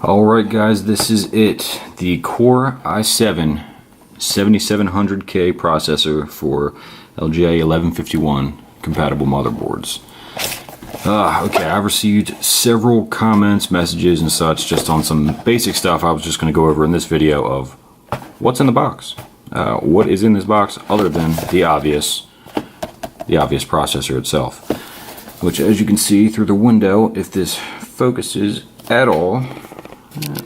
Alright guys, this is it. The Core i7 7700K processor for LGA 1151 compatible motherboards. Okay, I've received several comments, messages and such just on some basic stuff I was just going to go over in this video of what's in the box. What is in this box other than the obvious processor itself. Which, as you can see through the window, if this focuses at all,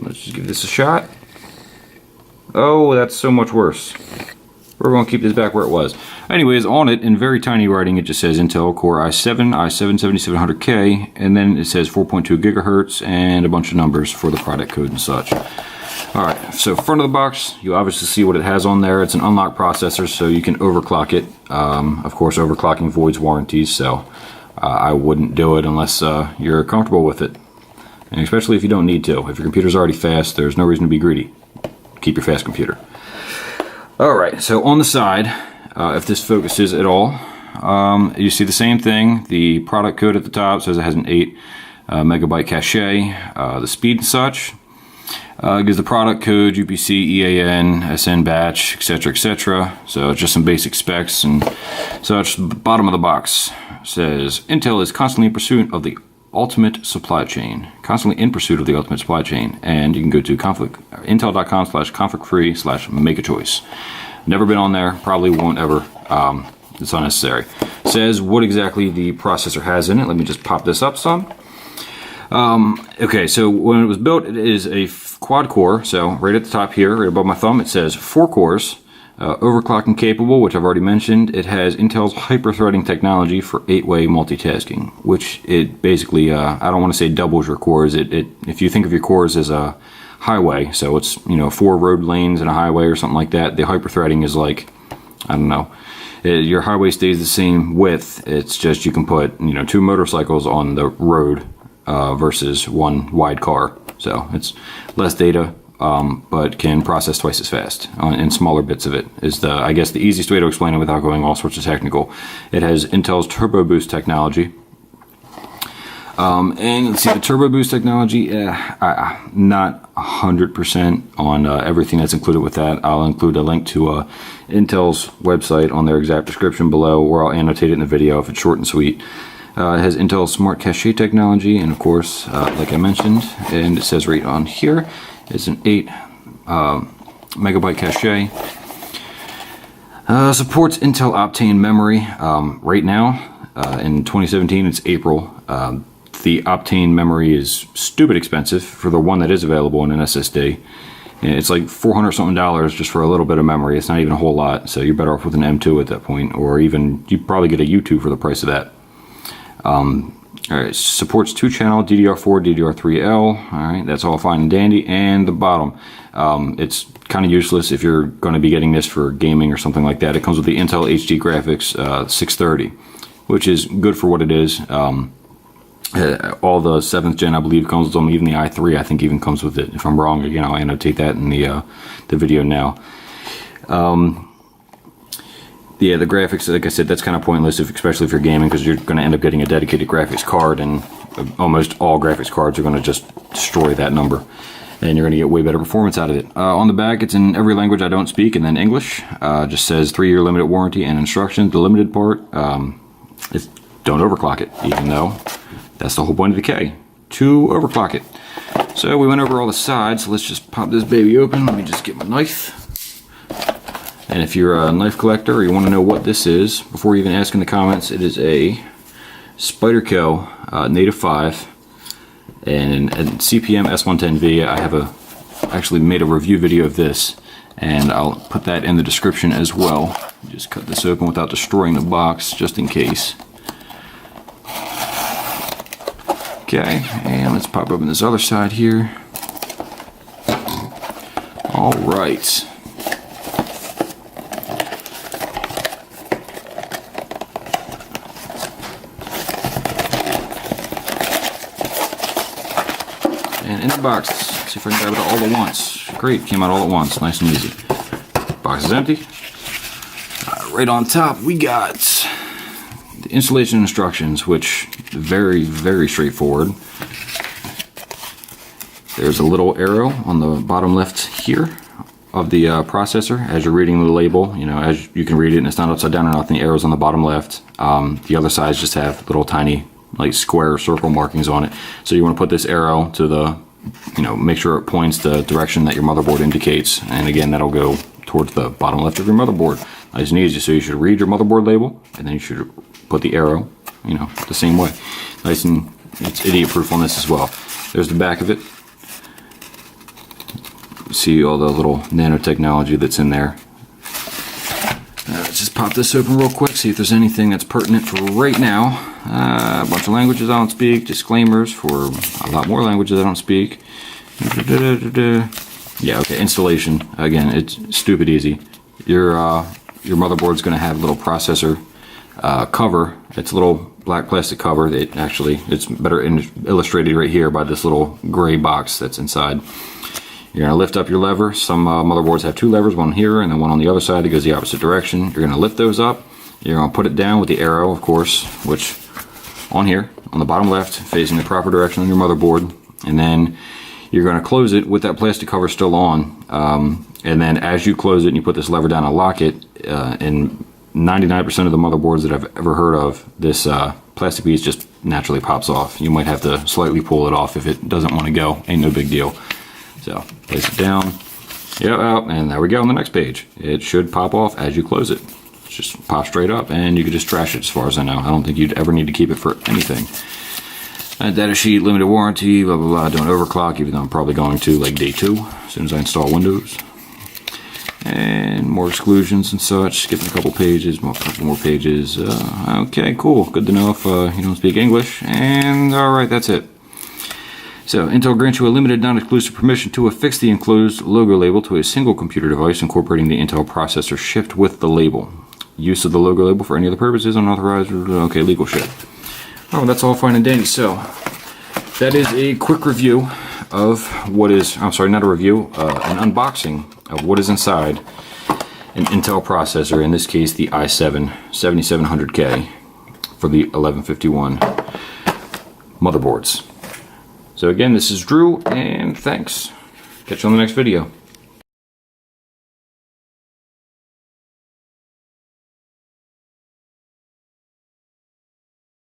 let's just give this a shot. Oh, that's so much worse. We're going to keep this back where it was. Anyways, on it, in very tiny writing, it just says Intel Core i7, i7 7700K, and then it says 4.2 gigahertz and a bunch of numbers for the product code and such. Alright, so front of the box, you obviously see what it has on there. It's an unlocked processor, so you can overclock it. Of course, overclocking voids warranties, so I wouldn't do it unless you're comfortable with it. And especially if you don't need to. If your computer's already fast, there's no reason to be greedy. Keep your fast computer. Alright, so on the side, if this focuses at all, you see the same thing. The product code at the top says it has an 8 megabyte cache. The speed and such gives the product code, UPC, EAN, SN batch, etc., etc. So just some basic specs and such. The bottom of the box says Intel is constantly in pursuit of the ultimate supply chain. Constantly in pursuit of the ultimate supply chain. And you can go to intel.com/conflict-free/make-a-choice. Never been on there, probably won't ever. It's unnecessary. It says what exactly the processor has in it. Let me just pop this up some. Okay, so when it was built, it is a quad core. So right at the top here, right above my thumb, it says 4 cores. Overclocking capable, which I've already mentioned. It has Intel's hyper-threading technology for 8-way multitasking, which it basically, I don't want to say doubles your cores. If you think of your cores as a highway, so it's 4 road lanes and a highway or something like that, the hyper-threading is like, I don't know, your highway stays the same width. It's just you can put 2 motorcycles on the road versus 1 wide car. So it's less data. But can process twice as fast in smaller bits of it is I guess the easiest way to explain it without going all sorts of technical. It has Intel's Turbo Boost technology. And let's see, the Turbo Boost technology, not 100% on everything that's included with that. I'll include a link to Intel's website on their exact description below, or I'll annotate it in the video if it's short and sweet. It has Intel's Smart Cache technology, and of course, like I mentioned, and it says right on here, it's an 8 megabyte cache. Supports Intel Optane memory. Right now, in 2017, it's April. The Optane memory is stupid expensive for the one that is available in an SSD. And it's like $400 something just for a little bit of memory. It's not even a whole lot, so you're better off with an M2 at that point, or even you'd probably get a U2 for the price of that. Alright, supports 2-channel DDR4, DDR3L. Alright, that's all fine and dandy. And the bottom, it's kind of useless if you're going to be getting this for gaming or something like that. It comes with the Intel HD Graphics 630, which is good for what it is. All the 7th gen, I believe, comes with them. Even the i3, I think, even comes with it. If I'm wrong, again, I'll annotate that in the video now. Yeah, the graphics, like I said, that's kind of pointless, especially if you're gaming, because you're going to end up getting a dedicated graphics card, and almost all graphics cards are going to just destroy that number, and you're going to get way better performance out of it. On the back, it's in every language I don't speak, and then English. Just says 3-year limited warranty and instructions. The limited part is don't overclock it, even though that's the whole point of the K, to overclock it. So we went over all the sides, so let's just pop this baby open. Let me just get my knife. And if you're a knife collector or you want to know what this is, before you even ask in the comments, it is a Spyderco Native 5 and a CPM S110V. I have actually made a review video of this, and I'll put that in the description as well. Just cut this open without destroying the box, just in case. Okay, and let's pop open this other side here. All right. And in the box, let's see if I can grab it all at once. Great, came out all at once, nice and easy. Box is empty. Right on top, we got the installation instructions, which very, very straightforward. There's a little arrow on the bottom left here of the processor. As you're reading the label, you know, as you can read it and it's not upside down or nothing, the arrow's on the bottom left. The other sides just have little tiny like square circle markings on it. So you want to put this arrow to the, you know, make sure it points the direction that your motherboard indicates. And again, that'll go towards the bottom left of your motherboard. Nice and easy. So you should read your motherboard label and then you should put the arrow, you know, the same way. Nice, and it's idiot proof on this as well. There's the back of it. See all the little nanotechnology that's in there. Let's just pop this open real quick, see if there's anything that's pertinent for right now. A bunch of languages I don't speak, disclaimers for a lot more languages I don't speak. Yeah, okay, installation. Again, it's stupid easy. Your motherboard's going to have a little processor cover. It's a little black plastic cover. It's better illustrated right here by this little gray box that's inside. You're going to lift up your lever. Some motherboards have two levers, one here and then one on the other side that goes the opposite direction. You're going to lift those up. You're going to put it down with the arrow, of course, which on here, on the bottom left, facing the proper direction on your motherboard. And then you're going to close it with that plastic cover still on. And then as you close it and you put this lever down and lock it, in 99% of the motherboards that I've ever heard of, this plastic piece just naturally pops off. You might have to slightly pull it off if it doesn't want to go. Ain't no big deal. So place it down, and there we go on the next page. It should pop off as you close it. Just pop straight up and you can just trash it as far as I know. I don't think you'd ever need to keep it for anything. Data sheet, limited warranty, blah, blah, blah. Don't overclock, even though I'm probably going to like day 2 as soon as I install Windows. And more exclusions and such. Skipping a couple pages, a couple more pages. Okay, cool. Good to know if you don't speak English. And alright, that's it. So, Intel grants you a limited non-exclusive permission to affix the enclosed logo label to a single computer device incorporating the Intel processor shipped with the label. Use of the logo label for any other purposes unauthorized, okay, legal shit. Oh, that's all fine and dandy. So, that is a quick review of what is, I'm sorry, not a review, an unboxing of what is inside an Intel processor, in this case the i7 7700K for the 1151 motherboards. So again, this is Drew, and thanks. Catch you on the next video.